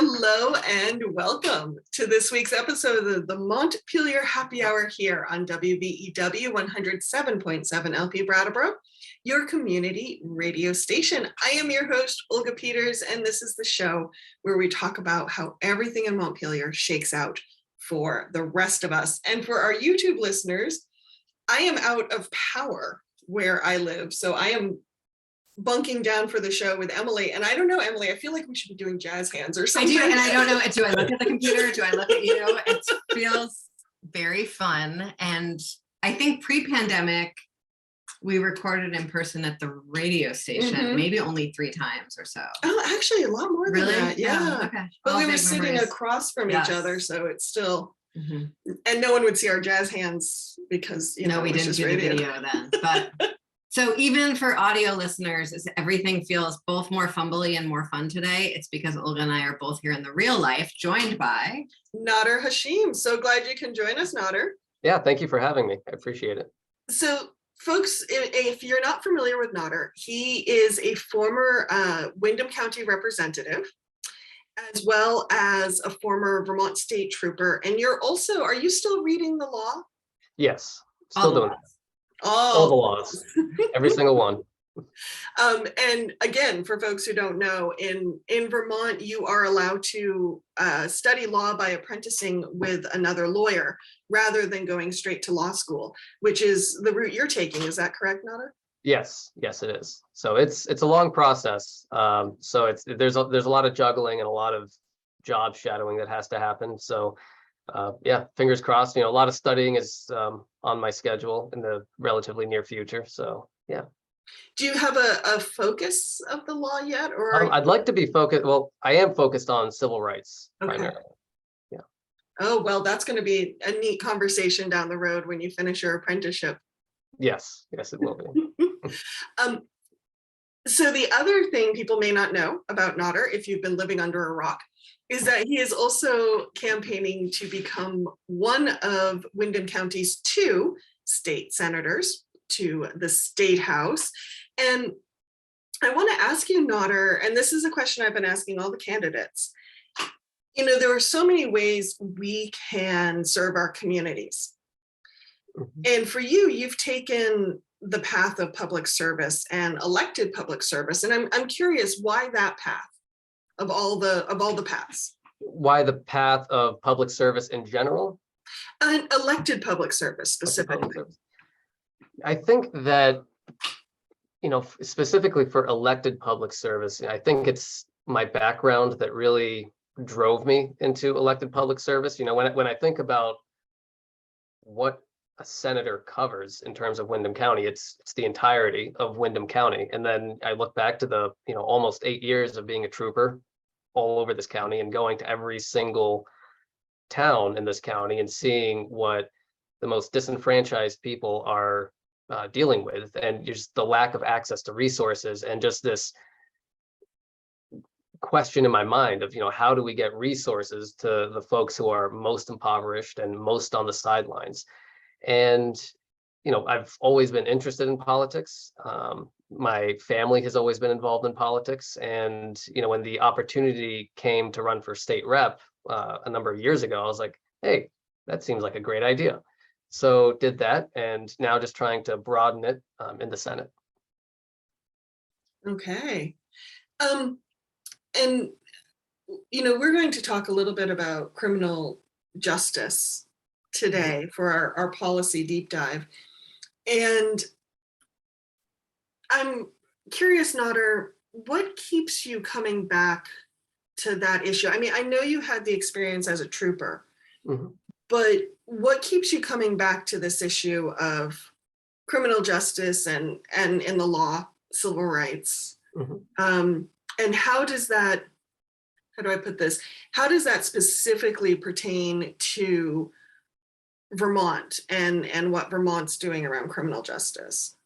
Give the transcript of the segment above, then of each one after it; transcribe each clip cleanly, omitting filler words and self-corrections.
Hello and welcome to this week's episode of the Montpelier Happy Hour here on WVEW 107.7 LP Brattleboro, your community radio station. I am your host, Olga Peters, and this is the show where we talk about how everything in Montpelier shakes out for the rest of us. And for our YouTube listeners, I am out of power where I live, so I am bunking down for the show with Emily. And I don't know, Emily, I feel like we should be doing jazz hands or something. I do, and I don't know, do I look at the computer? Do I look at you? It feels very fun. And I think pre-pandemic, we recorded in person at the radio station, maybe only 3 times or so. Oh, actually a lot more than that. Yeah. Okay. But we were sitting across from each other, so it's still, and no one would see our jazz hands because, no, we didn't do the video then. But so even for audio listeners, everything feels both more fumbly and more fun today. It's because Olga and I are both here in the real life, joined by Nader Hashim. So glad you can join us, Nader. Yeah, thank you for having me. I appreciate it. So folks, if you're not familiar with Nader, he is a former Windham County representative, as well as a former Vermont State Trooper. And you're also, are you still reading the law? Yes, still doing it. All the laws, every single one. And again, for folks who don't know, in Vermont, you are allowed to study law by apprenticing with another lawyer rather than going straight to law school, which is the route you're taking. Is that correct, Nader? Yes, it is. So it's a long process. So there's a lot of juggling and a lot of job shadowing that has to happen. So yeah, fingers crossed. A lot of studying is on my schedule in the relatively near future. So yeah. Do you have a focus of the law yet, or I'd like to be focused. Well, I am focused on civil rights primarily. Yeah. Oh well, that's going to be a neat conversation down the road when you finish your apprenticeship. Yes, it will be. So the other thing people may not know about Nader, if you've been living under a rock, is that he is also campaigning to become one of Windham County's 2 state senators to the State House. And I want to ask you, Nader, and this is a question I've been asking all the candidates. There are so many ways we can serve our communities. And for you, you've taken the path of public service and elected public service. And I'm curious, why that path of all the paths? Why the path of public service in general? And elected public service specifically. I think that, specifically for elected public service, I think it's my background that really drove me into elected public service. When I think about what a senator covers in terms of Windham County, it's the entirety of Windham County. And then I look back to the, almost 8 years of being a trooper all over this county and going to every single town in this county and seeing what the most disenfranchised people are dealing with, and just the lack of access to resources, and just this question in my mind of, how do we get resources to the folks who are most impoverished and most on the sidelines? And, I've always been interested in politics. My family has always been involved in politics. And, when the opportunity came to run for state rep a number of years ago, I was like, hey, that seems like a great idea. So did that, and now just trying to broaden it in the Senate. Okay. And, we're going to talk a little bit about criminal justice today for our policy deep dive. And I'm curious, Nader, what keeps you coming back to that issue? I mean, I know you had the experience as a trooper, but what keeps you coming back to this issue of criminal justice and in the law, civil rights? And how do I put this? How does that specifically pertain to Vermont and what Vermont's doing around criminal justice?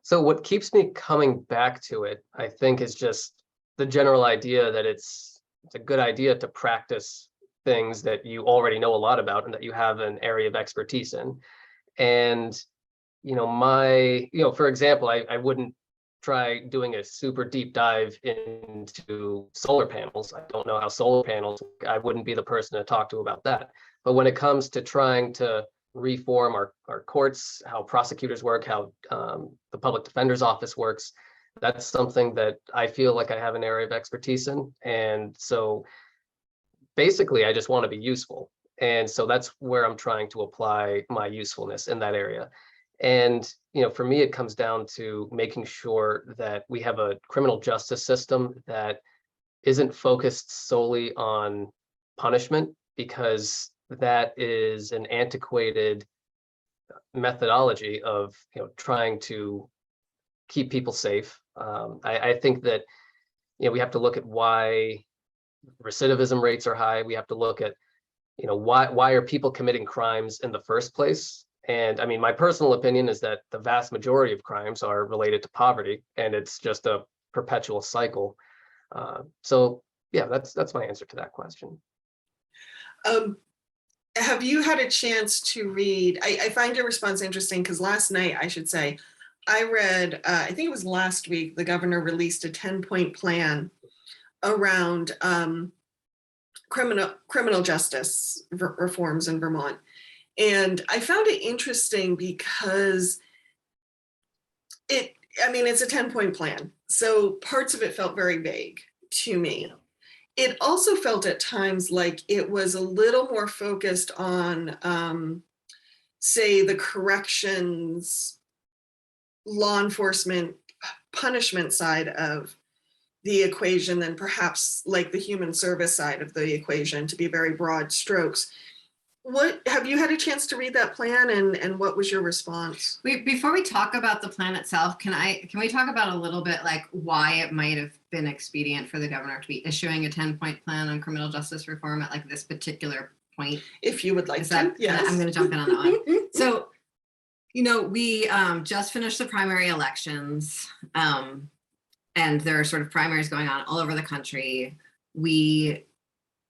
So what keeps me coming back to it, I think, is just the general idea that it's a good idea to practice things that you already know a lot about and that you have an area of expertise in. And, for example, I wouldn't try doing a super deep dive into solar panels. I don't know how solar panels, I wouldn't be the person to talk to about that. But when it comes to trying to reform our courts, how prosecutors work, how the public defender's office works, that's something that I feel like I have an area of expertise in. And so basically, I just want to be useful. And so that's where I'm trying to apply my usefulness in that area. And, for me, it comes down to making sure that we have a criminal justice system that isn't focused solely on punishment, because that is an antiquated methodology of, trying to keep people safe. I think that, we have to look at why recidivism rates are high. We have to look at, why are people committing crimes in the first place? And I mean, my personal opinion is that the vast majority of crimes are related to poverty, and it's just a perpetual cycle. So yeah, that's my answer to that question. Have you had a chance to read, I find your response interesting because last night, I should say, I read, I think it was last week, the governor released a 10-point plan around criminal justice reforms in Vermont. And I found it interesting because it's a 10-point plan. So parts of it felt very vague to me. It also felt at times like it was a little more focused on, say, the corrections, law enforcement, punishment side of the equation than perhaps like the human service side of the equation, to be very broad strokes. What have you had a chance to read that plan, and what was your response? Before we talk about the plan itself, can we talk about a little bit like why it might have been expedient for the governor to be issuing a 10-point plan on criminal justice reform at like this particular point? If you would like to, yes. I'm going to jump in on that one. So, we just finished the primary elections, and there are sort of primaries going on all over the country. We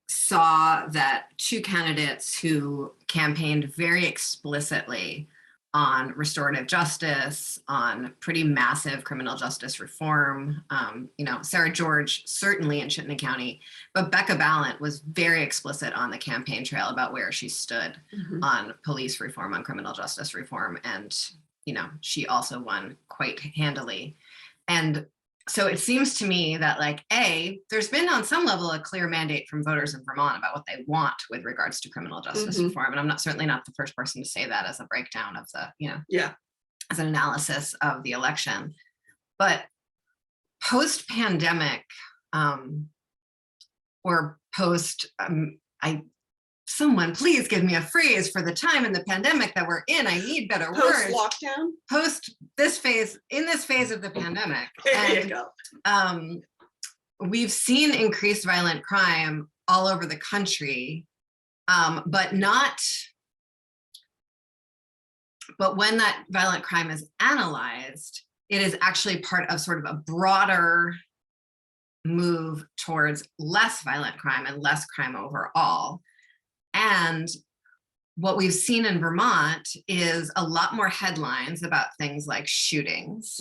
saw that two candidates who campaigned very explicitly on restorative justice, on pretty massive criminal justice reform. Sarah George, certainly in Chittenden County, but Becca Ballant was very explicit on the campaign trail about where she stood on police reform, on criminal justice reform. And, she also won quite handily. And so it seems to me that there's been on some level a clear mandate from voters in Vermont about what they want with regards to criminal justice reform. And I'm certainly not the first person to say that as a breakdown of the, as an analysis of the election. But post-pandemic or post, someone please give me a phrase for the time in the pandemic that we're in. I need better words. Post-lockdown? In this phase of the pandemic. There you go. We've seen increased violent crime all over the country, but when that violent crime is analyzed, it is actually part of sort of a broader move towards less violent crime and less crime overall. And what we've seen in Vermont is a lot more headlines about things like shootings.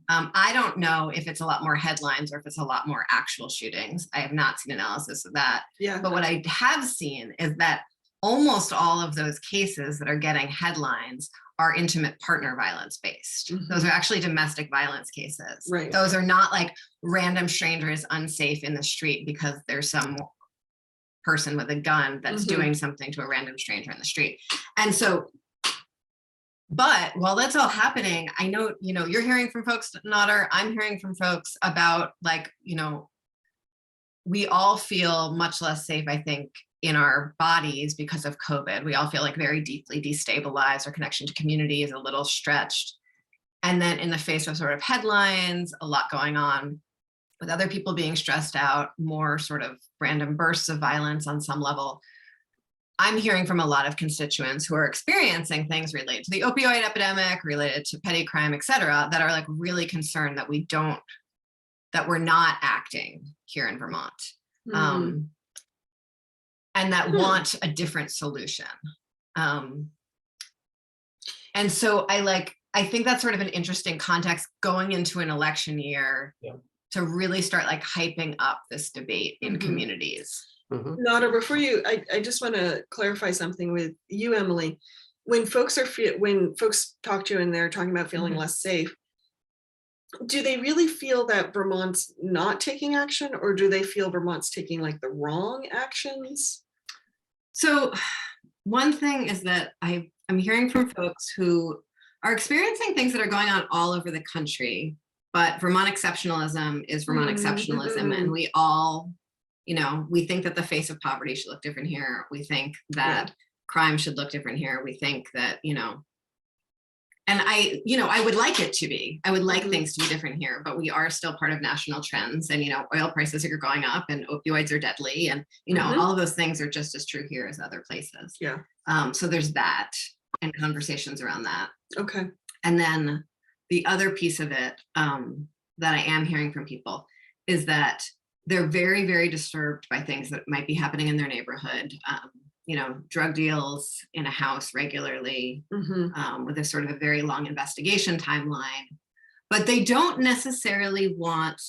I don't know if it's a lot more headlines or if it's a lot more actual shootings. I have not seen analysis of that. Yeah. But what I have seen is that almost all of those cases that are getting headlines are intimate partner violence based. Those are actually domestic violence cases. Right. Those are not like random strangers unsafe in the street because there's some person with a gun that's doing something to a random stranger in the street. And so, but while that's all happening, I know, you're hearing from folks, Nader, I'm hearing from folks about we all feel much less safe, I think, in our bodies because of COVID. We all feel like very deeply destabilized. Our connection to community is a little stretched. And then in the face of sort of headlines, a lot going on with other people being stressed out, more sort of random bursts of violence on some level, I'm hearing from a lot of constituents who are experiencing things related to the opioid epidemic, related to petty crime, et cetera, that are really concerned that we're not acting here in Vermont. And that want a different solution. And so I think that's sort of an interesting context going into an election year Yeah. to really start like hyping up this debate in Mhm. communities. Nader, before you, I just want to clarify something with you, Emily. When folks talk to you and they're talking about feeling Mhm. less safe, do they really feel that Vermont's not taking action, or do they feel Vermont's taking like the wrong actions? So one thing is that I'm hearing from folks who are experiencing things that are going on all over the country, but Vermont exceptionalism is Vermont exceptionalism, and we all, we think that the face of poverty should look different here. We think that crime should look different here. We think that, and I would like it to be. I would like things to be different here, but we are still part of national trends, and oil prices are going up, and opioids are deadly, and all of those things are just as true here as other places. Yeah. So there's that, and conversations around that. Okay. And then the other piece of it that I am hearing from people is that they're very, very disturbed by things that might be happening in their neighborhood. Drug deals in a house regularly, with a sort of a very long investigation timeline, but they don't necessarily want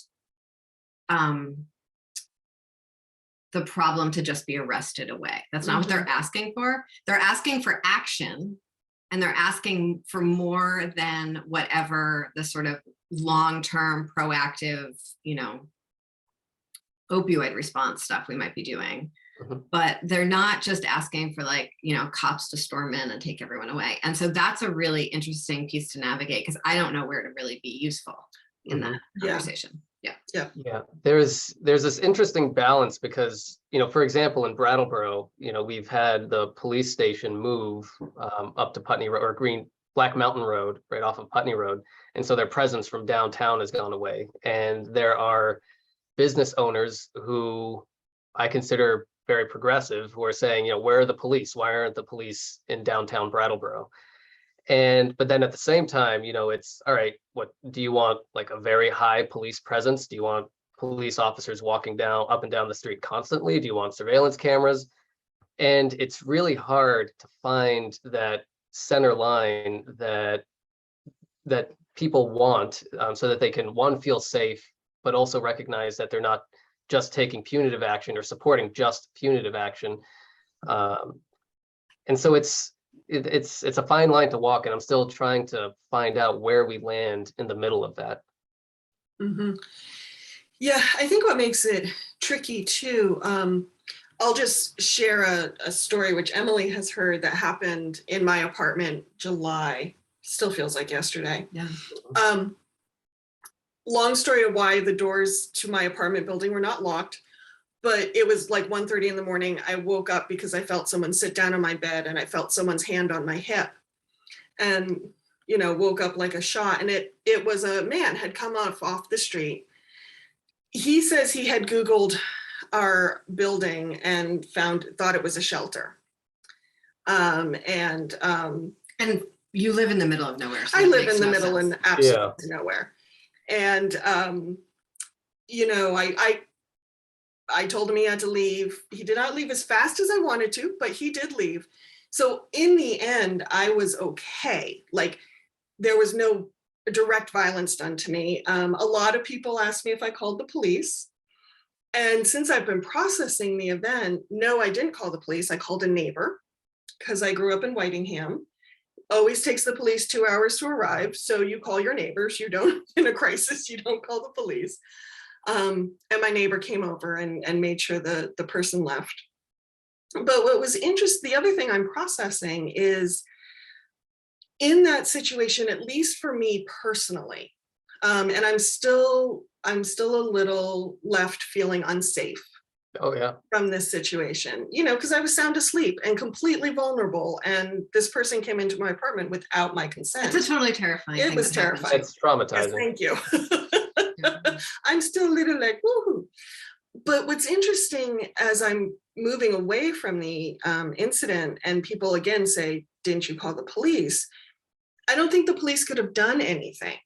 the problem to just be arrested away. That's not what they're asking for. They're asking for action, and they're asking for more than whatever the sort of long-term proactive, opioid response stuff we might be doing. But they're not just asking for cops to storm in and take everyone away. And so that's a really interesting piece to navigate, because I don't know where to really be useful in that conversation. Yeah, there's this interesting balance because, for example, in Brattleboro, we've had the police station move up to Putney Road, or Black Mountain Road, right off of Putney Road. And so their presence from downtown has gone away. And there are business owners who I consider very progressive who are saying, where are the police? Why aren't the police in downtown Brattleboro? But then at the same time, it's all right. What do you want? Like a very high police presence? Do you want police officers walking up and down the street constantly? Do you want surveillance cameras? And it's really hard to find that center line that people want, so that they can, one, feel safe, but also recognize that they're not just taking punitive action or supporting just punitive action. And so it's a fine line to walk, and I'm still trying to find out where we land in the middle of that. Yeah, I think what makes it tricky too, I'll just share a story which Emily has heard that happened in my apartment July. Still feels like yesterday. Yeah. Long story of why the doors to my apartment building were not locked, but it was like 1:30 in the morning. I woke up because I felt someone sit down on my bed, and I felt someone's hand on my hip, and woke up like a shot. And it was a man had come off the street. He says he had Googled our building and thought it was a shelter. And you live in the middle of nowhere. So I live in the middle and absolutely nowhere. And I told him he had to leave. He did not leave as fast as I wanted to, but he did leave. So in the end, I was okay. Like, there was no direct violence done to me. A lot of people asked me if I called the police. And since I've been processing the event, no, I didn't call the police. I called a neighbor because I grew up in Whitingham. Always takes the police 2 hours to arrive. So you call your neighbors. You don't, in a crisis, you don't call the police. And my neighbor came over and made sure the person left. But what was interesting, the other thing I'm processing is, in that situation, at least for me personally, and I'm still a little left feeling unsafe. Oh yeah. From this situation, because I was sound asleep and completely vulnerable, and this person came into my apartment without my consent. It's a totally terrifying. It was terrifying. It's traumatizing. Yes, thank you. I'm still a little like, woohoo. But what's interesting, as I'm moving away from the incident, and people again say, didn't you call the police? I don't think the police could have done anything,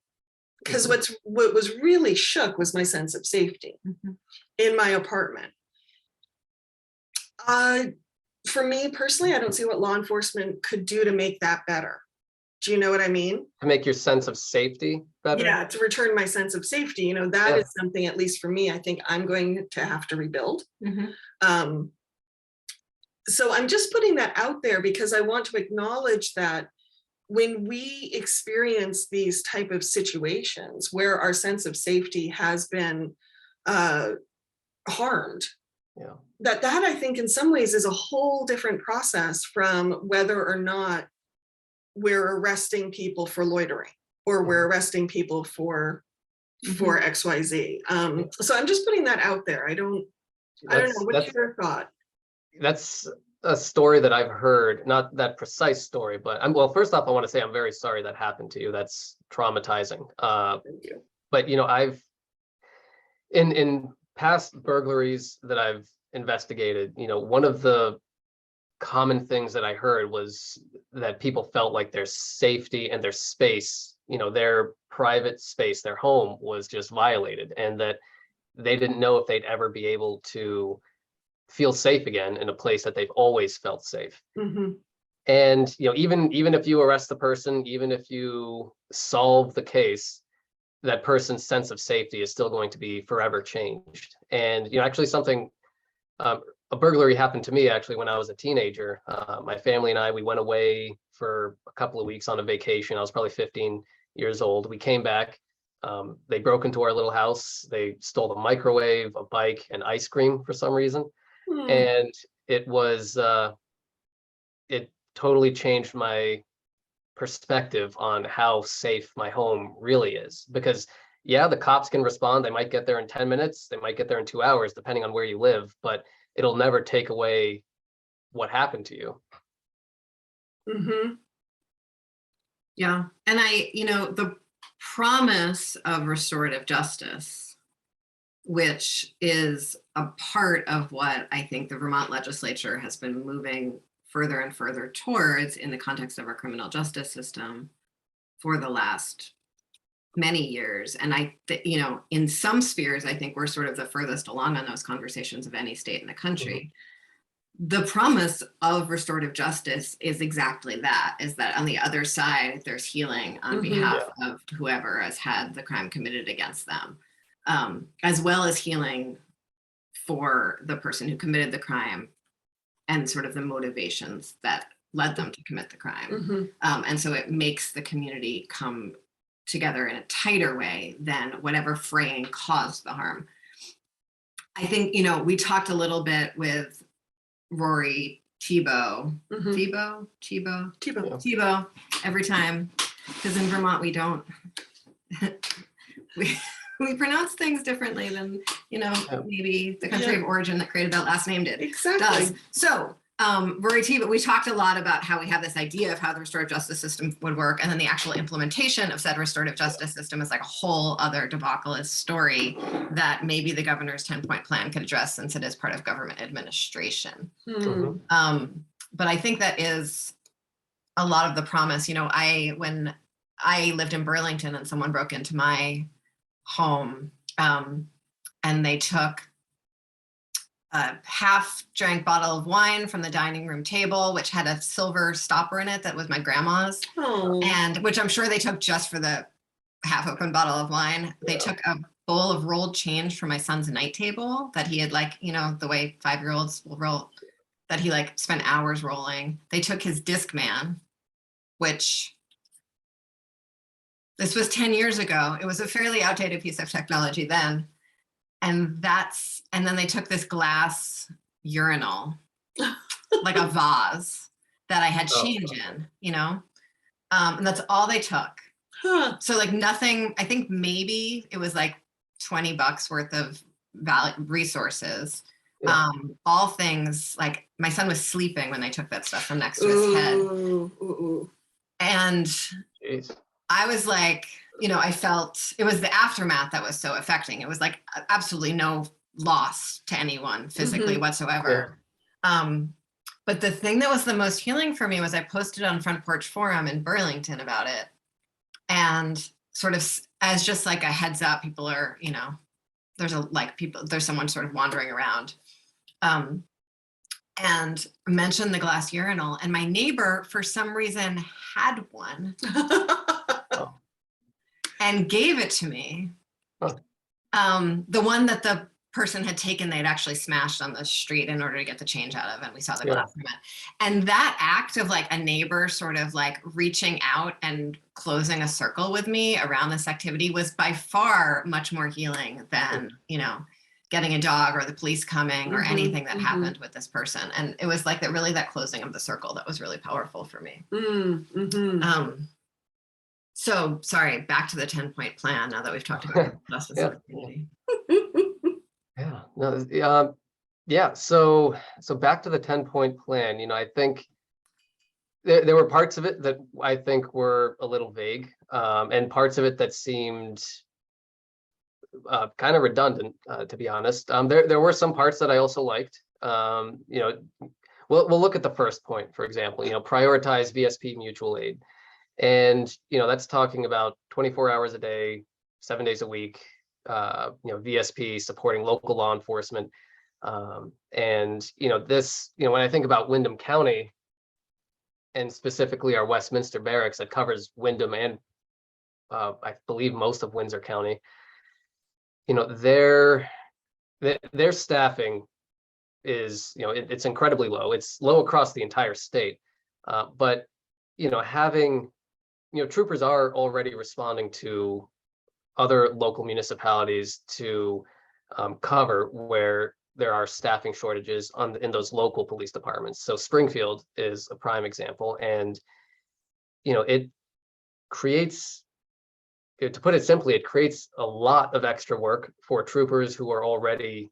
because what was really shook was my sense of safety in my apartment. For me personally, I don't see what law enforcement could do to make that better. Do you know what I mean? To make your sense of safety better? Yeah, to return my sense of safety, you know, that Yeah. is something, at least for me, I think I'm going to have to rebuild. Mhm. So I'm just putting that out there because I want to acknowledge that when we experience these type of situations where our sense of safety has been harmed, Yeah. that I think in some ways is a whole different process from whether or not we're arresting people for loitering or we're arresting people for XYZ. So I'm just putting that out there. I don't know. What's your thought? That's a story that I've heard, not that precise story, but well, first off, I want to say I'm very sorry that happened to you. That's traumatizing. Thank you. But you know, I've in past burglaries that I've investigated, you know, one of the common things that I heard was that people felt like their safety and their space, you know, their private space, their home was just violated, and that they didn't know if they'd ever be able to feel safe again in a place that they've always felt safe. And you know, even if you arrest the person, even if you solve the case, that person's sense of safety is still going to be forever changed. And you know, actually something, a burglary happened to me actually when I was a teenager. My family and I, we went away for a couple of weeks on a vacation. I was probably 15 years old. We came back. They broke into our little house. They stole a microwave, a bike, and ice cream for some reason. And it was, it totally changed my perspective on how safe my home really is. Because yeah, the cops can respond. They might get there in 10 minutes. They might get there in 2 hours, depending on where you live, but it'll never take away what happened to you. Yeah. And you know, the promise of restorative justice, which is a part of what I think the Vermont legislature has been moving further and further towards in the context of our criminal justice system for the last many years. And you know, in some spheres, I think we're sort of the furthest along on those conversations of any state in the country. The promise of restorative justice is exactly that, is that on the other side, there's healing on behalf of whoever has had the crime committed against them, as well as healing for the person who committed the crime and sort of the motivations that led them to commit the crime. And so it makes the community come together in a tighter way than whatever fraying caused the harm. I think, you know, we talked a little bit with Rory Thibault, Thibault every time, because in Vermont we don't, we pronounce things differently than, you know, maybe the country of origin that created that last name did. Exactly. So Rory T, but we talked a lot about how we have this idea of how the restorative justice system would work, and then the actual implementation of said restorative justice system is like a whole other debacleist story that maybe the governor's 10-point plan could address, since it is part of government administration. But I think that is a lot of the promise. You know, when I lived in Burlington and someone broke into my home, and they took a half-drank bottle of wine from the dining room table, which had a silver stopper in it that was my grandma's, and which I'm sure they took just for the half-open bottle of wine. They took a bowl of rolled change from my son's night table that he had, like, you know, the way 5-year-olds will roll, that he like spent hours rolling. They took his Discman, which this was 10 years ago. It was a fairly outdated piece of technology then. And then they took this glass urinal, like a vase that I had change in, you know? And that's all they took. So like nothing, I think maybe it was like $20 worth of resources. All things, like my son was sleeping when they took that stuff from next to his head. And I was like, you know, I felt it was the aftermath that was so affecting. It was like absolutely no loss to anyone physically whatsoever. But the thing that was the most healing for me was I posted on Front Porch Forum in Burlington about it. And sort of as just like a heads up, people are, you know, there's someone sort of wandering around. and mentioned the glass urinal. And my neighbor, for some reason, had one Oh, and gave it to me. Huh. The one that the person had taken, they'd actually smashed on the street in order to get the change out of, and we saw the Yeah. glass from it. And that act of like a neighbor sort of like reaching out and closing a circle with me around this activity was by far much more healing than, you know, getting a dog or the police coming or anything that happened with this person. And it was like that, really that closing of the circle that was really powerful for me. So sorry, back to the 10-point plan now that we've talked about justice in the community. Yeah, no, yeah. So back to the 10-point plan. You know, I think there were parts of it that I think were a little vague, and parts of it that seemed kind of redundant, to be honest. There were some parts that I also liked. You know, we'll look at the first point, for example. You know, prioritize VSP mutual aid, and you know that's talking about 24 hours a day, 7 days a week. You know, VSP supporting local law enforcement. And, you know, this, you know, when I think about Windham County and specifically our Westminster barracks that covers Windham and I believe most of Windsor County, you know, their staffing is, you know, it's incredibly low. It's low across the entire state. But, you know, having, you know, troopers are already responding to other local municipalities to cover where there are staffing shortages in those local police departments. So Springfield is a prime example, and you know it creates, to put it simply, it creates a lot of extra work for troopers who are already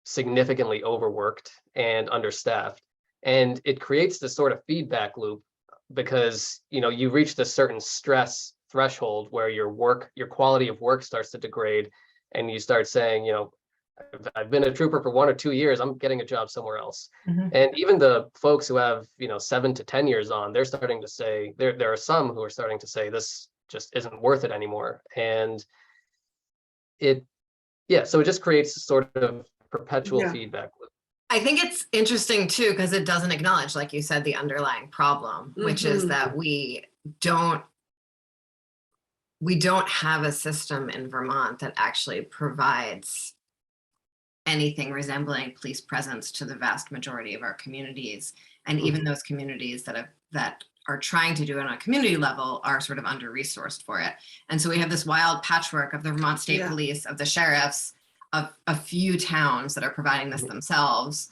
significantly overworked and understaffed, and it creates this sort of feedback loop because you know you reach a certain stress threshold where your quality of work starts to degrade, and you start saying, you know, I've been a trooper for 1 or 2 years, I'm getting a job somewhere else. And even the folks who have, you know, 7 to 10 years on, they're starting to say, there are some who are starting to say this just isn't worth it anymore. And so it just creates sort of perpetual feedback loop. I think it's interesting too, because it doesn't acknowledge, like you said, the underlying problem, which is that we don't have a system in Vermont that actually provides anything resembling police presence to the vast majority of our communities. And even those communities that are trying to do it on a community level are sort of under-resourced for it. And so we have this wild patchwork of the Vermont State Police, of the sheriffs, of a few towns that are providing this themselves.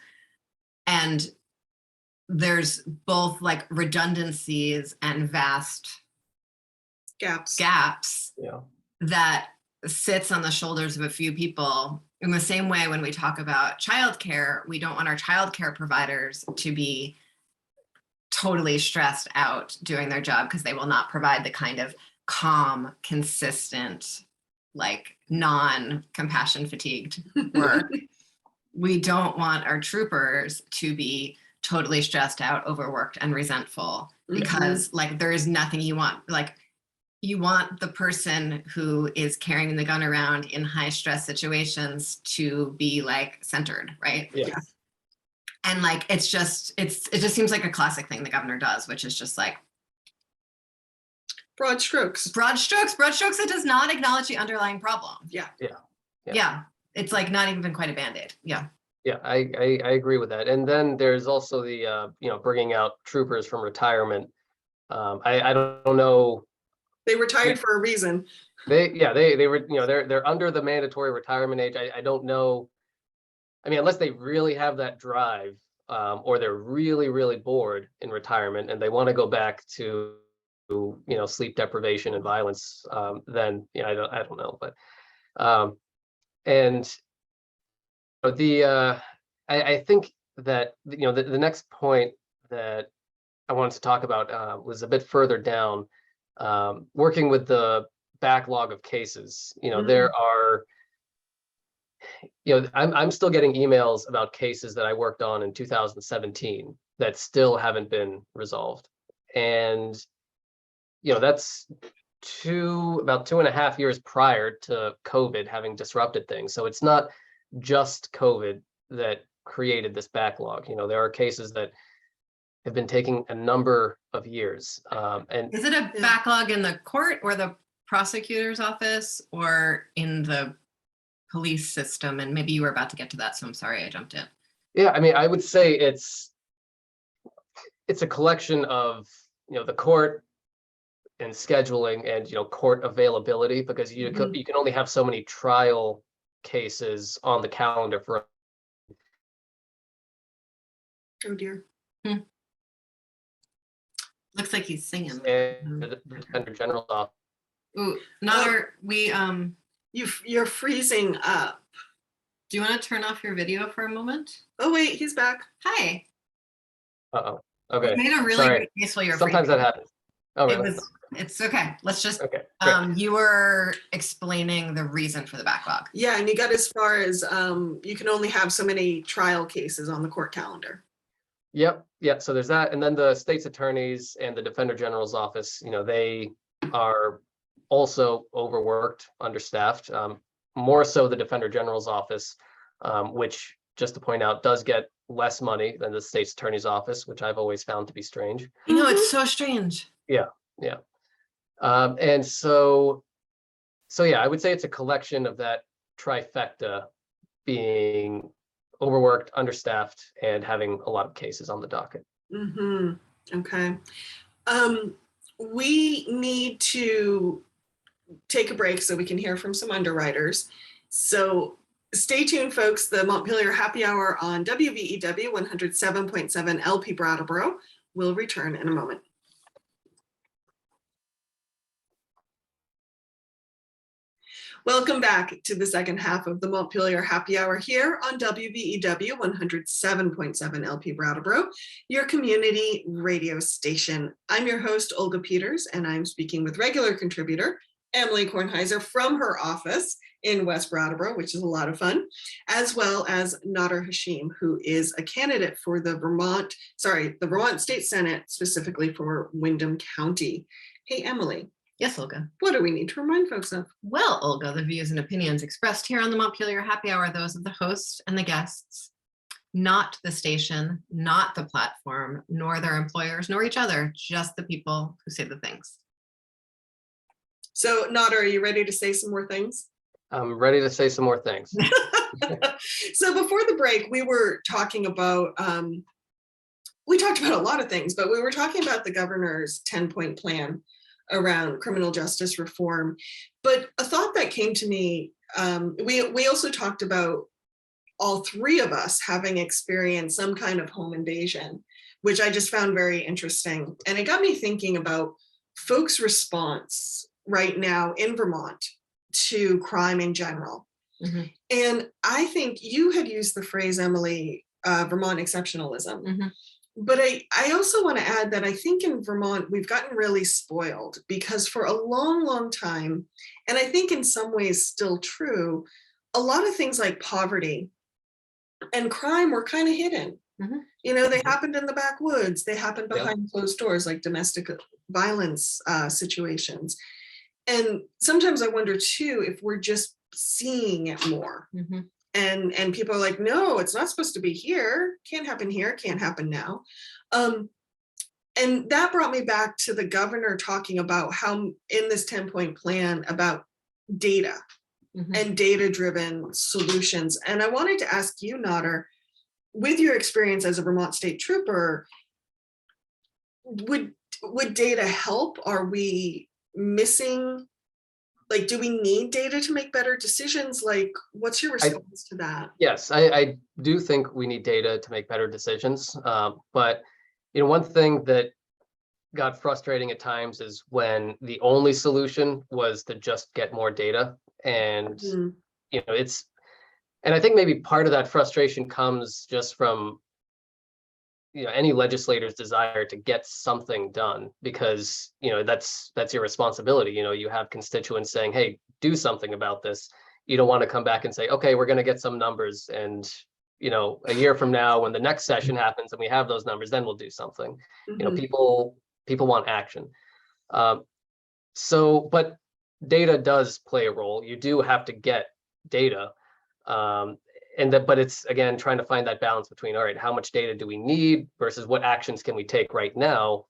And there's both like redundancies and vast gaps that sits on the shoulders of a few people. In the same way, when we talk about childcare, we don't want our childcare providers to be totally stressed out doing their job because they will not provide the kind of calm, consistent, like non-compassion fatigued work. We don't want our troopers to be totally stressed out, overworked, and resentful because like there is nothing you want. Like you want the person who is carrying the gun around in high stress situations to be like centered, right? Yeah. And like it just seems like a classic thing the governor does, which is just like broad strokes. It does not acknowledge the underlying problem. Yeah. It's like not even quite a Band-Aid. Yeah, I agree with that. And then there's also the you know, bringing out troopers from retirement. I don't know. They retired for a reason. They were, you know, they're under the mandatory retirement age. I don't know. I mean, unless they really have that drive, or they're really, really bored in retirement and they want to go back to, you know, sleep deprivation and violence, then, you know, I don't know. But and I think that, you know, the next point that I wanted to talk about was a bit further down, working with the backlog of cases. You know, there are, you know, I'm still getting emails about cases that I worked on in 2017 that still haven't been resolved. And, you know, that's about 2.5 years prior to COVID having disrupted things. So it's not just COVID that created this backlog. There are cases that have been taking a number of years. And Is it a backlog in the court or the prosecutor's office or in the police system? And maybe you were about to get to that, so I'm sorry I jumped in. yeah, I mean, I would say it's a collection of, the court and scheduling and, court availability, because you can only have so many trial cases on the calendar for. Oh dear. Looks like he's singing. The Defender General's office. Ooh, Nader, You're freezing up. do you want to turn off your video for a moment? Oh wait, he's back. Hi. Uh-oh. Okay. You made a really Sorry. good case while you're Sometimes that happens. Oh, really? It's okay. Let's just, Okay. Great. you were explaining the reason for the backlog. Yeah, and you got as far as you can only have so many trial cases on the court calendar. Yep. Yeah. So there's that. And then the state's attorneys and the Defender General's office, they are also overworked, understaffed, more so the Defender General's office, which, just to point out, does get less money than the state's attorney's office, which I've always found to be strange. You know, it's so strange. Yeah. And so yeah, I would say it's a collection of that trifecta: being overworked, understaffed, and having a lot of cases on the docket. Okay. We need to take a break so we can hear from some underwriters. So stay tuned, folks. The Montpelier Happy Hour on WVEW 107.7 LP Brattleboro will return in a moment. Welcome back to the second half of the Montpelier Happy Hour here on WVEW 107.7 LP Brattleboro, your community radio station. I'm your host, Olga Peters, and I'm speaking with regular contributor Emily Kornheiser from her office in West Brattleboro, which is a lot of fun, as well as Nader Hashim, who is a candidate for the Vermont State Senate, specifically for Windham County. Hey, Emily. Yes, Olga. What do we need to remind folks of? Well, Olga, the views and opinions expressed here on the Montpelier Happy Hour are those of the host and the guests, not the station, not the platform, nor their employers, nor each other, just the people who say the things. So, Nader, are you ready to say some more things? I'm ready to say some more things. So before the break, we were talking about, we talked about a lot of things, but we were talking about the governor's 10-point plan around criminal justice reform. But a thought that came to me, we also talked about all three of us having experienced some kind of home invasion, which I just found very interesting. And it got me thinking about folks' response right now in Vermont to crime in general. And I think you had used the phrase, Emily, Vermont exceptionalism. But I also want to add that I think in Vermont, we've gotten really spoiled because for a long, long time, and I think in some ways still true, a lot of things like poverty and crime were kind of hidden. They happened in the backwoods. They happened behind closed doors, like domestic violence situations. And sometimes I wonder too, if we're just seeing it more. And people are like, no, it's not supposed to be here. Can't happen here. Can't happen now. And that brought me back to the governor talking about how in this 10-point plan about data and data-driven solutions. And I wanted to ask you, Nader, with your experience as a Vermont State Trooper, would data help? Are we missing? Like, do we need data to make better decisions? Like, what's your response to that? Yes, I do think we need data to make better decisions. But, one thing that got frustrating at times is when the only solution was to just get more data. And, and I think maybe part of that frustration comes just from, any legislator's desire to get something done, because that's your responsibility. You have constituents saying, hey, do something about this. You don't want to come back and say, okay, we're going to get some numbers, and a year from now when the next session happens and we have those numbers, then we'll do something. People want action. But data does play a role. You do have to get data, but it's again trying to find that balance between, all right, how much data do we need versus what actions can we take right now?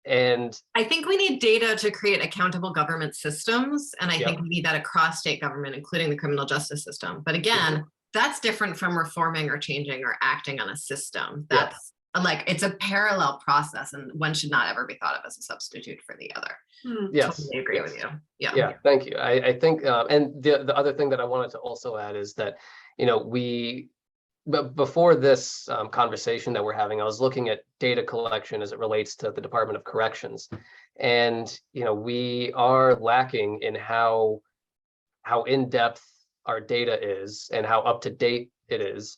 And I think we need data to create accountable government systems. And I Yep. think we need that across state government, including the criminal justice system. But again, that's different from reforming or changing or acting on a system. Yep. That's like, it's a parallel process, and one should not ever be thought of as a substitute for the other. yes, Totally agree with you. yeah, thank you. I think, and the other thing that I wanted to also add is that, but before this conversation that we're having, I was looking at data collection as it relates to the Department of Corrections. And, we are lacking in how in-depth our data is and how up-to-date it is,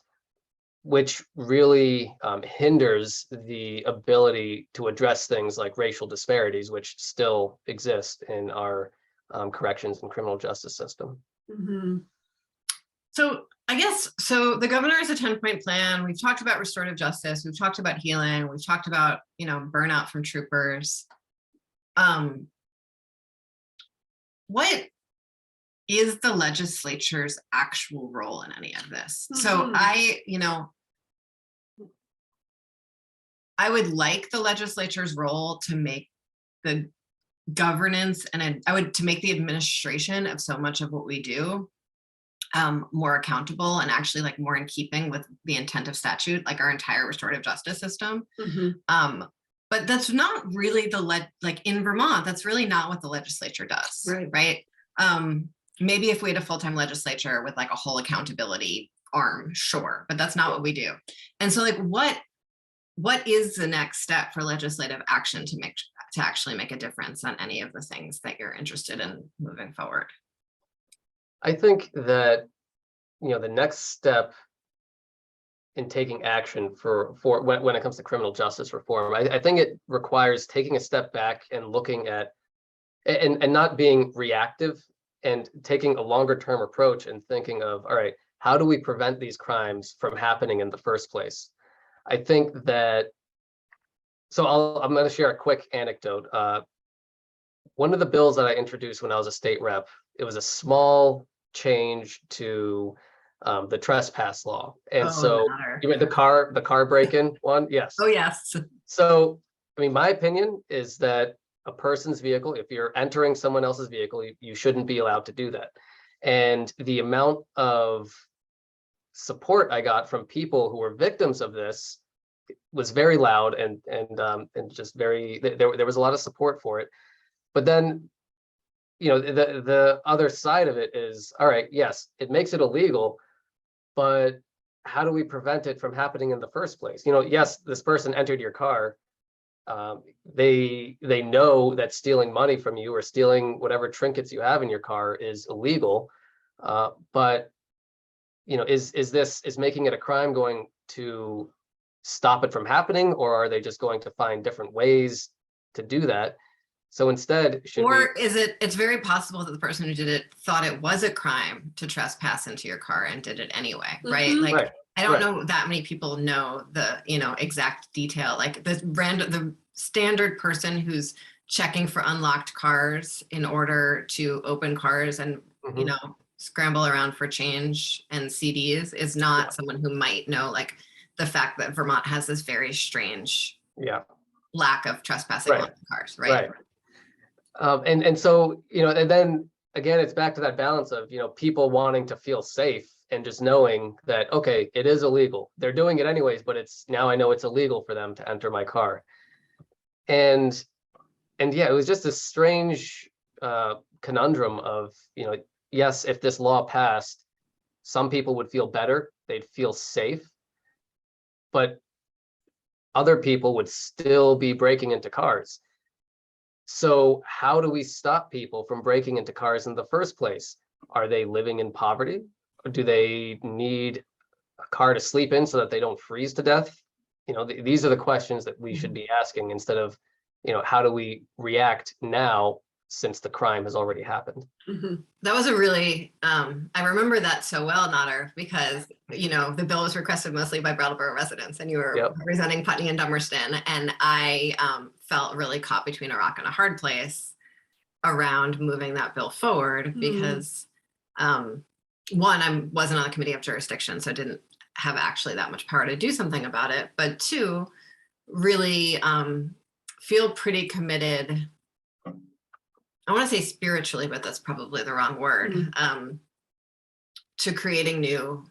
which really hinders the ability to address things like racial disparities, which still exist in our corrections and criminal justice system. So I guess, so the governor has a 10-point plan. We've talked about restorative justice. We've talked about healing. We've talked about, burnout from troopers. What is the legislature's actual role in any of this? So I would like the legislature's role to make the governance and to make the administration of so much of what we do more accountable and actually like more in keeping with the intent of statute, like our entire restorative justice system. But that's not really like in Vermont, that's really not what the legislature does, right? Maybe if we had a full-time legislature with like a whole accountability arm, sure, but that's not what we do. And so like, what is the next step for legislative action to actually make a difference on any of the things that you're interested in moving forward? I think that, the next step in taking action for when it comes to criminal justice reform, I think it requires taking a step back and looking at and not being reactive and taking a longer term approach and thinking of, all right, how do we prevent these crimes from happening in the first place? I think that, so I'm going to share a quick anecdote. One of the bills that I introduced when I was a state rep, it was a small change to the trespass law. And you mean the car break-in one? Yes. Oh, yes. So, I mean, my opinion is that a person's vehicle, if you're entering someone else's vehicle, you shouldn't be allowed to do that. And the amount of support I got from people who were victims of this was very loud and just very, there was a lot of support for it. But then, the other side of it is, all right, yes, it makes it illegal, but how do we prevent it from happening in the first place? Yes, this person entered your car. They know that stealing money from you or stealing whatever trinkets you have in your car is illegal. But is making it a crime going to stop it from happening, or are they just going to find different ways to do that? So instead, it's very possible that the person who did it thought it was a crime to trespass into your car and did it anyway, right? Like, I don't know that many people know the, exact detail, like the standard person who's checking for unlocked cars in order to open cars and, scramble around for change and CDs is not someone who might know, like, the fact that Vermont has this very strange lack of trespassing on cars, right? And so, and then again, it's back to that balance of, people wanting to feel safe and just knowing that, okay, it is illegal. They're doing it anyways, but now I know it's illegal for them to enter my car. And yeah, it was just a strange conundrum of, yes, if this law passed, some people would feel better, they'd feel safe, but other people would still be breaking into cars. So how do we stop people from breaking into cars in the first place? Are they living in poverty? Do they need a car to sleep in so that they don't freeze to death? These are the questions that we should be asking instead of, how do we react now since the crime has already happened? That was a really, I remember that so well, Nader, because, the bill was requested mostly by Brattleboro residents and you were representing Putney and Dummerston. And I felt really caught between a rock and a hard place around moving that bill forward because one, I wasn't on the committee of jurisdiction, so didn't have actually that much power to do something about it. But two, really feel pretty committed. I want to say spiritually, but that's probably the wrong word. To creating new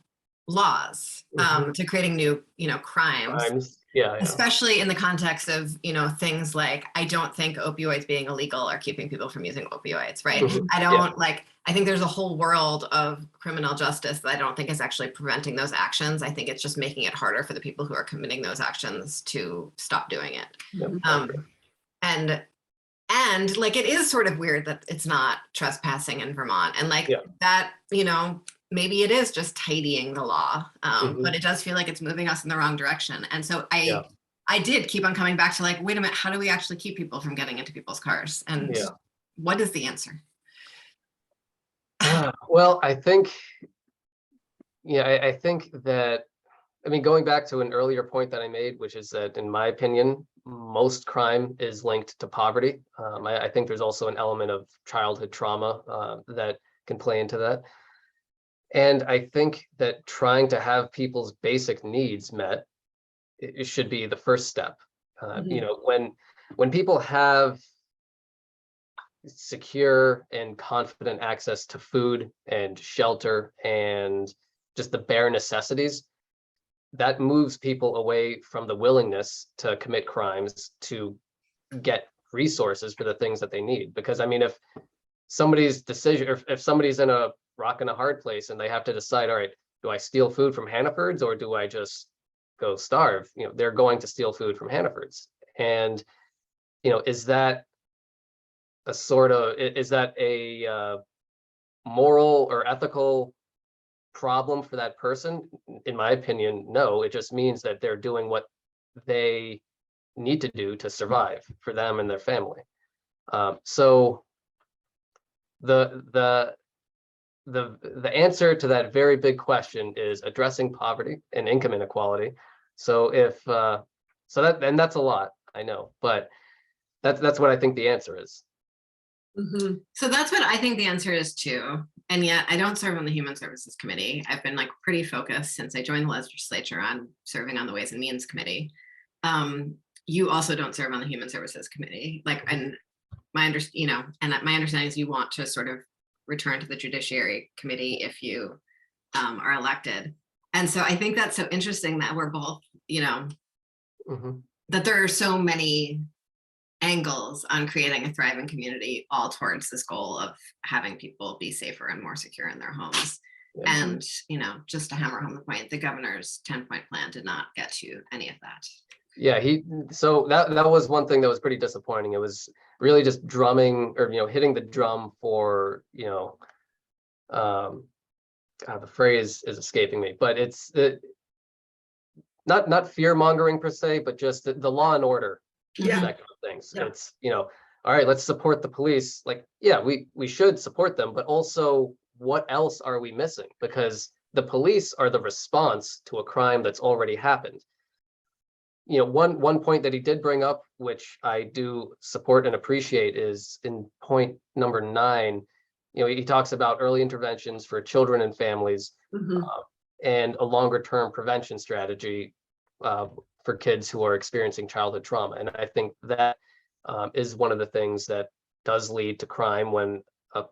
laws, to creating new, crimes. Yeah. Especially in the context of, things like, I don't think opioids being illegal are keeping people from using opioids, right? I don't I think there's a whole world of criminal justice that I don't think is actually preventing those actions. I think it's just making it harder for the people who are committing those actions to stop doing it. And like, it is sort of weird that it's not trespassing in Vermont, and that, maybe it is just tidying the law, but it does feel like it's moving us in the wrong direction. And so I did keep on coming back to like, wait a minute, how do we actually keep people from getting into people's cars? And what is the answer? Well, I think that, going back to an earlier point that I made, which is that in my opinion, most crime is linked to poverty. I think there's also an element of childhood trauma that can play into that. And I think that trying to have people's basic needs met, it should be the first step. When people have secure and confident access to food and shelter and just the bare necessities, that moves people away from the willingness to commit crimes to get resources for the things that they need. Because if somebody's decision, or if somebody's in a rock and a hard place and they have to decide, all right, do I steal food from Hannaford's or do I just go starve? They're going to steal food from Hannaford's. And, is that a moral or ethical problem for that person? In my opinion, no. It just means that they're doing what they need to do to survive for them and their family. So the answer to that very big question is addressing poverty and income inequality. So that's a lot, I know, but that's what I think the answer is. So that's what I think the answer is too. And yet I don't serve on the Human Services Committee. I've been pretty focused since I joined the legislature on serving on the Ways and Means Committee. You also don't serve on the Human Services Committee. And my understanding is you want to sort of return to the Judiciary Committee if you are elected. And so I think that's so interesting that we're both, that there are so many angles on creating a thriving community, all towards this goal of having people be safer and more secure in their homes. And, just to hammer home the point, the governor's 10-point plan did not get to any of that. Yeah, so that was one thing that was pretty disappointing. It was really just drumming or, hitting the drum for, the phrase is escaping me, but it's not fear mongering per se, but just the law and order aspect of things. It's, all right, let's support the police. We should support them, but also what else are we missing? Because the police are the response to a crime that's already happened. One point that he did bring up, which I do support and appreciate, is in point number 9. He talks about early interventions for children and families, and a longer term prevention strategy for kids who are experiencing childhood trauma. And I think that is one of the things that does lead to crime when a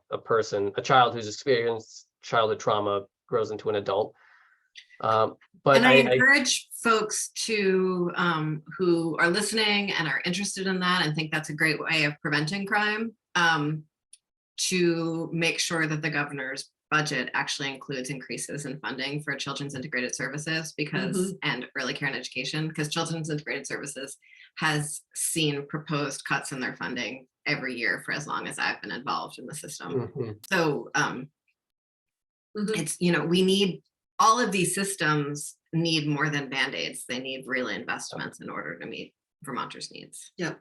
child who's experienced childhood trauma grows into an adult. But I encourage folks to who are listening and are interested in that and think that's a great way of preventing crime, to make sure that the governor's budget actually includes increases in funding for children's integrated services and early care and education, because children's integrated services has seen proposed cuts in their funding every year for as long as I've been involved in the system. So it's, we need, all of these systems need more than Band-Aids. They need real investments in order to meet Vermonters' needs. Yeah.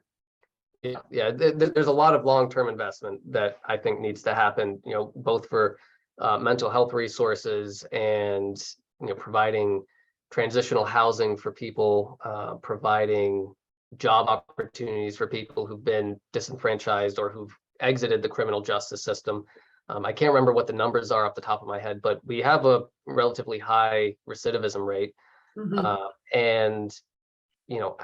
There's a lot of long-term investment that I think needs to happen, both for mental health resources and, providing transitional housing for people, providing job opportunities for people who've been disenfranchised or who've exited the criminal justice system. I can't remember what the numbers are off the top of my head, but we have a relatively high recidivism rate. Mhm. And, you know,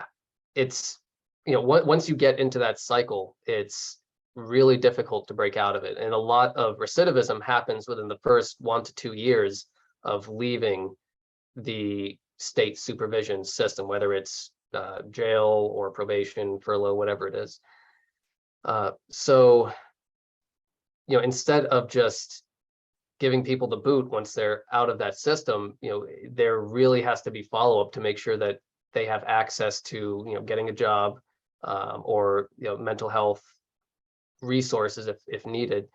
it's, once you get into that cycle, it's really difficult to break out of it. And a lot of recidivism happens within the first 1 to 2 years of leaving the state supervision system, whether it's jail or probation, furlough, whatever it is. So, instead of just giving people the boot once they're out of that system, there really has to be follow-up to make sure that they have access to, getting a job, or, mental health resources if needed,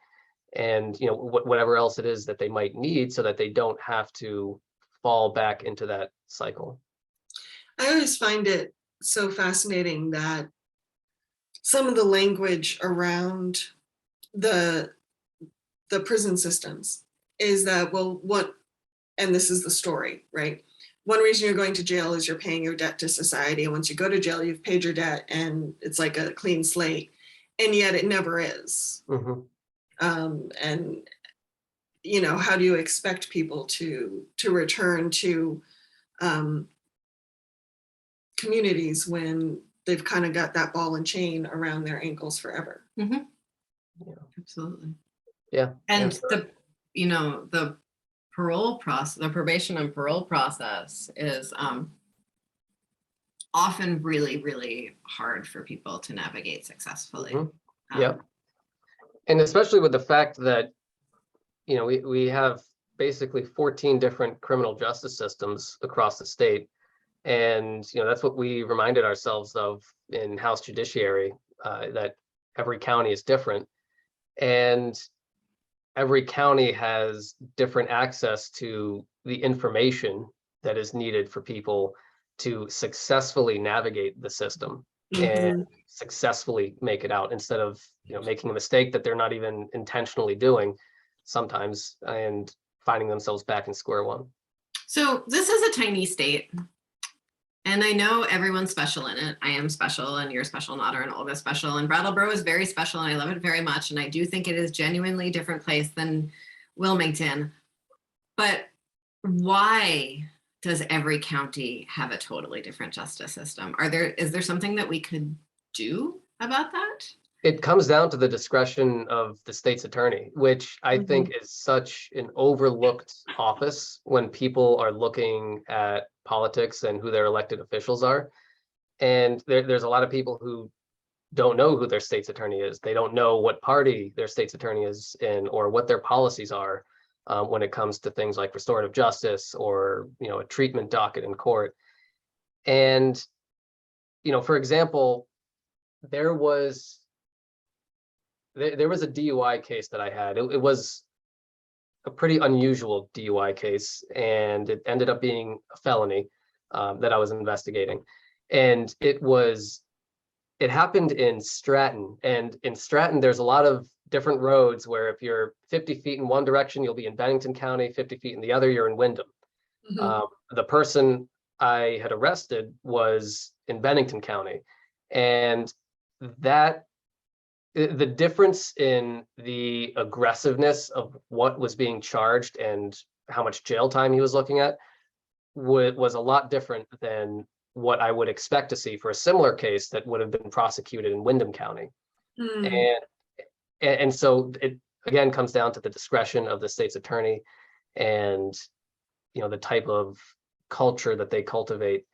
and, whatever else it is that they might need so that they don't have to fall back into that cycle. I always find it so fascinating that some of the language around the prison systems is that, well, and this is the story, right? One reason you're going to jail is you're paying your debt to society. And once you go to jail, you've paid your debt and it's like a clean slate. And yet it never is. Mhm. And, how do you expect people to return to communities when they've kind of got that ball and chain around their ankles forever? Mhm. Yeah. Absolutely. Yeah. And Yeah. the parole process, the probation and parole process is often really, really hard for people to navigate successfully. Mhm. Yeah. And especially with the fact that, we have basically 14 different criminal justice systems across the state. And, that's what we reminded ourselves of in House Judiciary, that every county is different. And every county has different access to the information that is needed for people to successfully navigate the system and Mhm. successfully make it out, instead of, making a mistake that they're not even intentionally doing sometimes and finding themselves back in square one. So this is a tiny state. And I know everyone's special in it. I am special, and you're special, Nader, and Olga's special, and Brattleboro is very special, and I love it very much. And I do think it is genuinely a different place than Wilmington. But why does every county have a totally different justice system? Is there something that we could do about that? It comes down to the discretion of the state's attorney, which I think Mhm. is such an overlooked office when people are looking at politics and who their elected officials are. And there's a lot of people who don't know who their state's attorney is. They don't know what party their state's attorney is in, or what their policies are, when it comes to things like restorative justice or, a treatment docket in court. And, for example, there was a DUI case that I had. It was a pretty unusual DUI case, and it ended up being a felony, that I was investigating. And it happened in Stratton. And in Stratton, there's a lot of different roads where if you're 50 feet in one direction, you'll be in Bennington County, 50 feet in the other, you're in Windham. Mhm. The person I had arrested was in Bennington County. And that the difference in the aggressiveness of what was being charged and how much jail time he was looking at was a lot different than what I would expect to see for a similar case that would have been prosecuted in Windham County. Mm. And so it again comes down to the discretion of the state's attorney, and the type of culture that they cultivate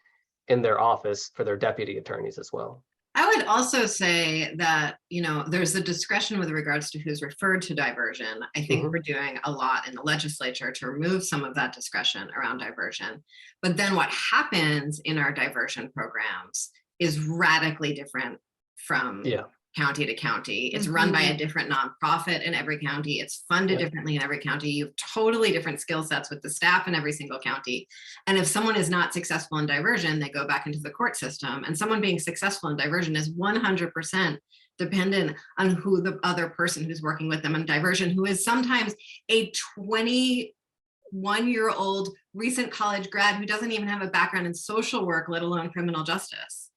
in their office for their deputy attorneys as well. I would also say that, there's the discretion with regards to who's referred to diversion. I think Mhm. we're doing a lot in the legislature to remove some of that discretion around diversion. But then what happens in our diversion programs is radically different from Yeah. county to county. It's run by a Mhm. different nonprofit in every county. It's funded Yeah. differently in every county. You have totally different skill sets with the staff in every single county. And if someone is not successful in diversion, they go back into the court system. And someone being successful in diversion is 100% dependent on who the other person who's working with them in diversion, who is sometimes a 21-year-old recent college grad who doesn't even have a background in social work, let alone criminal justice.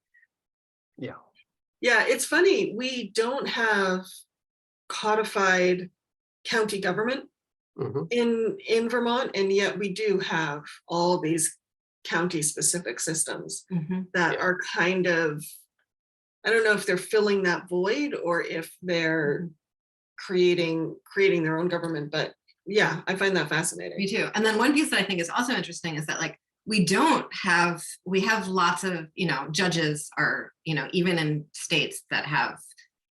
Yeah. Yeah, it's funny. We don't have codified county government Mhm. in Vermont, and yet we do have all these county specific systems Mhm. that Yeah. are kind of, I don't know if they're filling that void or if they're creating their own government, but yeah, I find that fascinating. Me too. And then one piece that I think is also interesting is that like we have lots of, judges are, even in states that have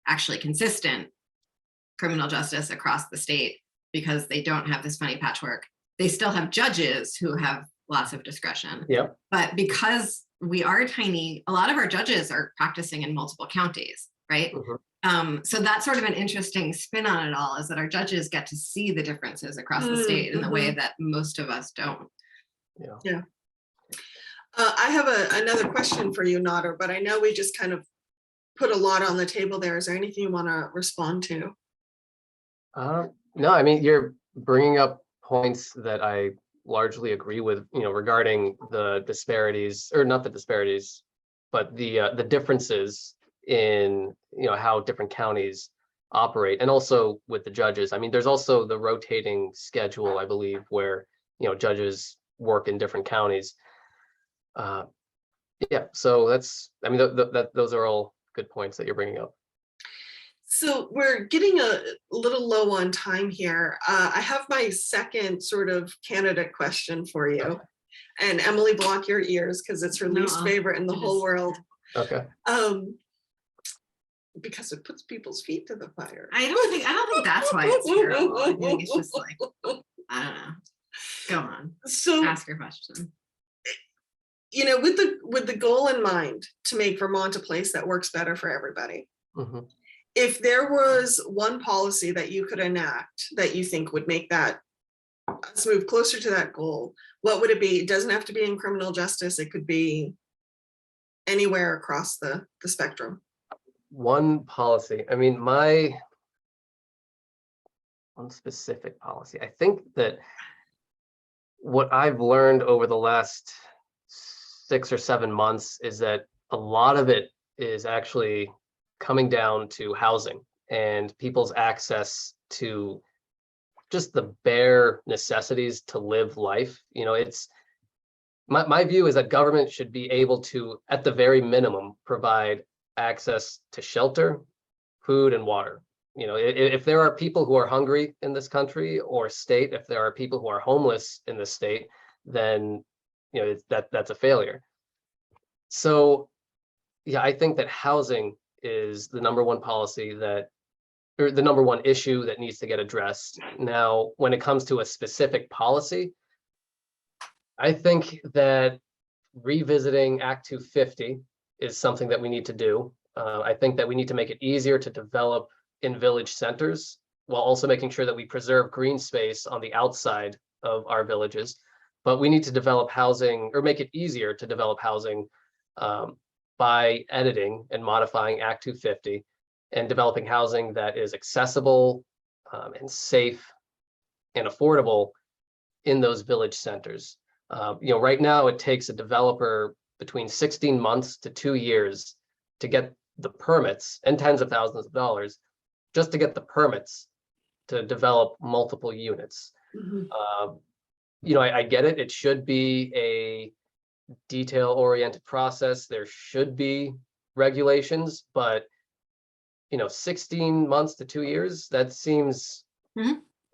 actually consistent criminal justice across the state, because they don't have this funny patchwork, they still have judges who have lots of discretion. Yeah. But because we are tiny, a lot of our judges are practicing in multiple counties, right? Mhm. So that's sort of an interesting spin on it all, is that our judges get to see the differences across the state in the way that most of us don't. Yeah. I have another question for you, Nader, but I know we just kind of put a lot on the table there. Is there anything you want to respond to? No, I mean, you're bringing up points that I largely agree with, regarding the disparities, or not the disparities, but the differences in, how different counties operate, and also with the judges. I mean, there's also the rotating schedule, I believe, where, judges work in different counties. Yeah, so that's, I mean, those are all good points that you're bringing up. So we're getting a little low on time here. I have my second sort of candidate question for you. Okay. And Emily, block your ears because it's her least favorite in the whole world. Okay. Because it puts people's feet to the fire. I don't think that's why it's terrible. I think it's just like, I don't know. Go on. So ask your question. With the goal in mind to make Vermont a place that works better for everybody. Mhm. If there was one policy that you could enact that you think would make that us move closer to that goal, what would it be? It doesn't have to be in criminal justice. It could be anywhere across the spectrum. One policy, I mean, one specific policy. I think that what I've learned over the last 6 or 7 months is that a lot of it is actually coming down to housing and people's access to just the bare necessities to live life. It's my view is that government should be able to, at the very minimum, provide access to shelter, food, and water. If there are people who are hungry in this country or state, if there are people who are homeless in this state, then that's a failure. So yeah, I think that housing is the number one policy or the number one issue that needs to get addressed. Now, when it comes to a specific policy, I think that revisiting Act 250 is something that we need to do. I think that we need to make it easier to develop in village centers, while also making sure that we preserve green space on the outside of our villages. But we need to develop housing, or make it easier to develop housing, by editing and modifying Act 250 and developing housing that is accessible, and safe and affordable in those village centers. Right now it takes a developer between 16 months to 2 years to get the permits, and tens of thousands of dollars just to get the permits to develop multiple units. I get it. It should be a detail-oriented process. There should be regulations, but 16 months to 2 years, that seems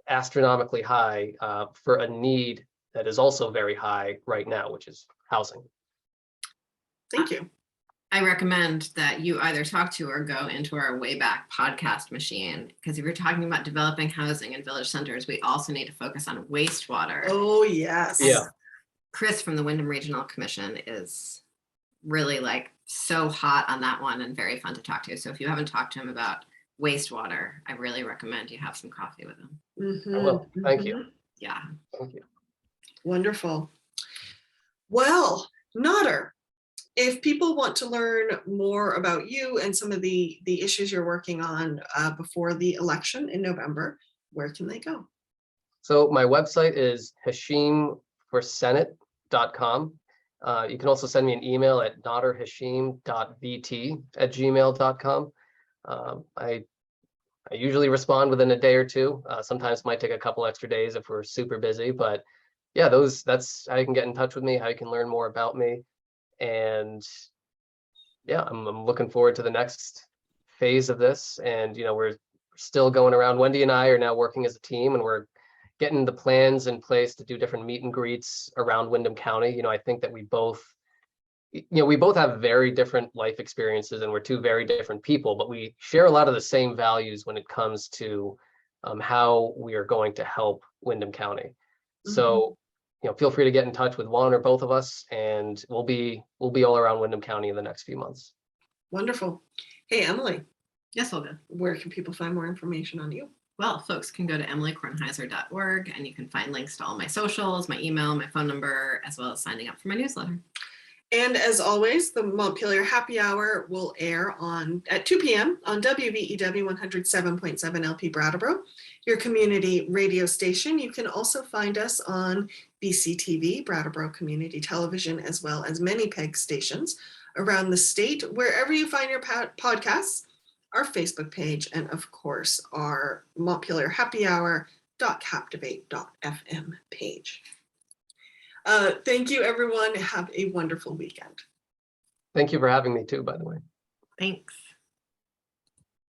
astronomically high for a need that is also very high right now, which is housing. Thank you. I recommend that you either talk to or go into our Wayback podcast machine, because if you're talking about developing housing in village centers, we also need to focus on wastewater. Oh, yes. Yeah. Chris from the Windham Regional Commission is really so hot on that one and very fun to talk to. So if you haven't talked to him about wastewater, I really recommend you have some coffee with him. I will. Thank you. Yeah. Thank you. Wonderful. Well, Nader, if people want to learn more about you and some of the issues you're working on before the election in November, where can they go? So my website is hashimforsenate.com. You can also send me an email at naderhashim.vt@gmail.com. I I usually respond within a day or two. Sometimes might take a couple extra days if we're super busy, but yeah, that's how you can get in touch with me, how you can learn more about me. And yeah, I'm looking forward to the next phase of this. And, we're still going around. Wendy and I are now working as a team, and we're getting the plans in place to do different meet and greets around Windham County. I think that we both have very different life experiences, and we're two very different people, but we share a lot of the same values when it comes to how we are going to help Windham County. So, feel free to get in touch with one or both of us, and we'll be all around Windham County in the next few months. Wonderful. Hey, Emily, Yes, Olga. where can people find more information on you? Well, folks can go to emilykornheiser.org and you can find links to all my socials, my email, my phone number, as well as signing up for my newsletter. And as always, the Montpelier Happy Hour will air at 2 p.m. on WVEW 107.7 LP Brattleboro, your community radio station. You can also find us on BCTV, Brattleboro Community Television, as well as many PEG stations around the state. Wherever you find your podcasts, our Facebook page, and of course, our Montpelier Happy Hour.captivate.fm page. Thank you, everyone. Have a wonderful weekend. Thank you for having me too, by the way. Thanks.